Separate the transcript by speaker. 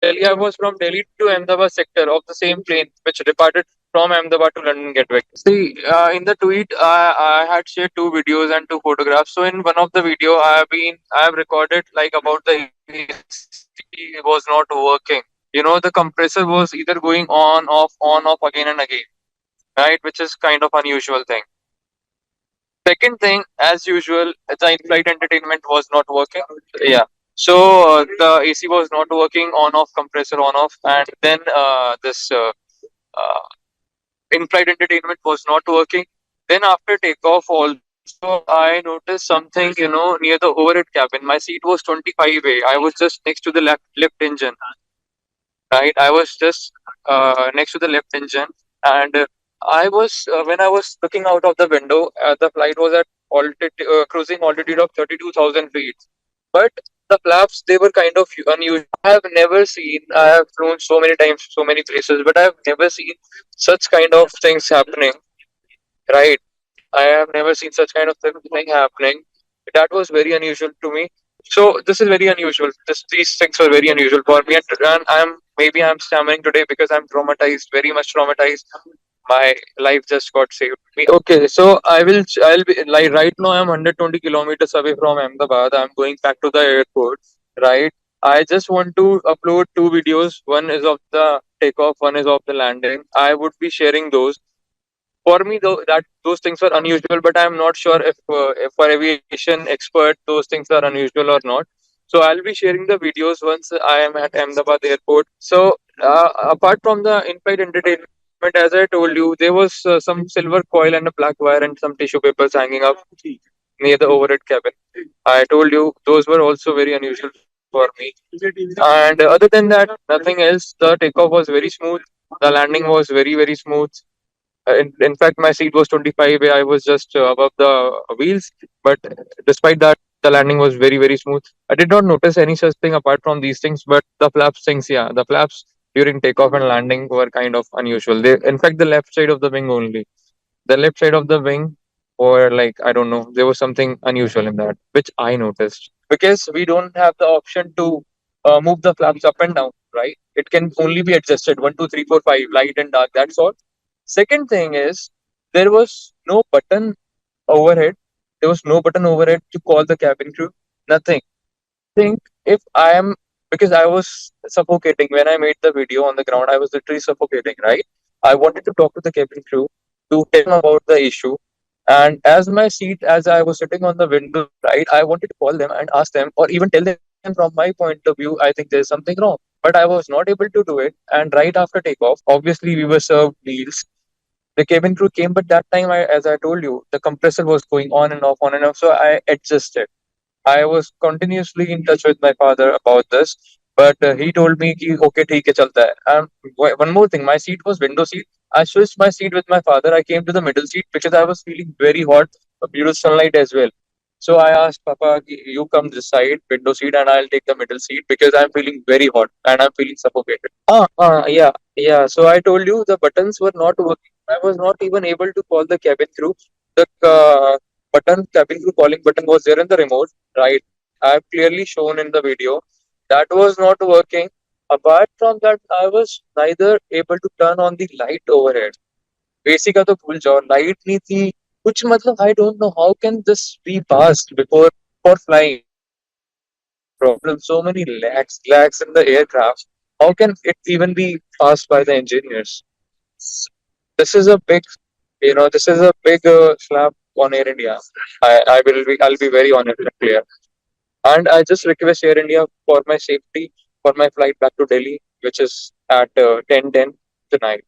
Speaker 1: Delhi. I was from Delhi to Ahmedabad sector of the same plane which departed from Ahmedabad to London Gatwick. See, in the tweet, I had shared two videos and two photographs. So in one of the video, I have recorded like about the AC was not working. The compressor was either going on, off again and again, right? Which is kind of unusual thing. Second thing, as usual, the in-flight entertainment was not working. Yeah. So the AC was not working, on off compressor on off, and then this uh, in-flight entertainment was not working. Then after takeoff, also I noticed something, near the overhead cabin. My seat was 25A. I was just next to the left engine, right? I was just next to the left engine, and I was when I was looking out of the window. The flight was at cruising altitude of 32,000 feet, but the flaps, they were kind of unusual. I have never seen. I have flown so many times, so many places, but I have never seen such kind of things happening. Right? I have never seen such kind of thing happening. That was very unusual to me. So this is very unusual. These things were very unusual for me, and I'm stammering today because I'm traumatized, very much traumatized. My life just got saved. Okay, so I'll be like right now I'm 120 kilometers away from Ahmedabad. I'm going back to the airport, right? I just want to upload two videos. One is of the takeoff, one is of the landing. I would be sharing those. For me, though, that those things are unusual, but I'm not sure if for aviation expert those things are unusual or not. So I'll be sharing the videos once I am at Ahmedabad airport. So apart from the in-flight entertainment, as I told you, there was some silver coil and a black wire and some tissue papers hanging up near the overhead cabin. I told you those were also very unusual for me. And other than that, nothing else. The takeoff was very smooth. The landing was very smooth. In fact, my seat was 25, where I was just above the wheels. But despite that, the landing was very smooth. I did not notice any such thing apart from these things, but the flaps things, yeah, the flaps during takeoff and landing were kind of unusual. In fact, the left side of the wing only. The left side of the wing, or like, I don't know, there was something unusual in that, which I noticed. Because we don't have the option to move the flaps up and down, right? It can only be adjusted 1, 2, 3, 4, 5, light and dark, that's all. Second thing is, there was no button overhead. There was no button overhead to call the cabin crew. Nothing. Think if I am, because I was suffocating when I made the video on the ground. I was literally suffocating. Right. I wanted to talk to the cabin crew to tell them about the issue. And as my seat, as I was sitting on the window, right, I wanted to call them and ask them, or even tell them from my point of view, I think there's something wrong. But I was not able to do it. And right after takeoff, obviously we were served meals. The cabin crew came, but that time, as I told you, the compressor was going on and off. So I adjusted. I was continuously in touch with my father about this, but he told me, ki, okay, theek hai, chalta hai. One more thing, my seat was window seat. I switched my seat with my father. I came to the middle seat because I was feeling very hot due to sunlight as well. So I asked Papa, ki, you come this side, window seat, and I'll take the middle seat because I'm feeling very hot and I'm feeling suffocated. Yeah. So I told you the buttons were not working. I was not even able to call the cabin crew. The cabin crew calling button was there in the remote, right? I've clearly shown in the video. That was not working. Apart from that, I was neither able to turn on the light overhead. AC का तो भूल जाओ, light नहीं थी. कुछ मतलब I don't know how can this be passed before flying. So many lags in the aircraft. How can it even be passed by the engineers? This is a big, this is a big slap on Air India. I'll be very honest and clear. And I just request Air India for my safety, for my flight back to Delhi, which is at 10:10 tonight.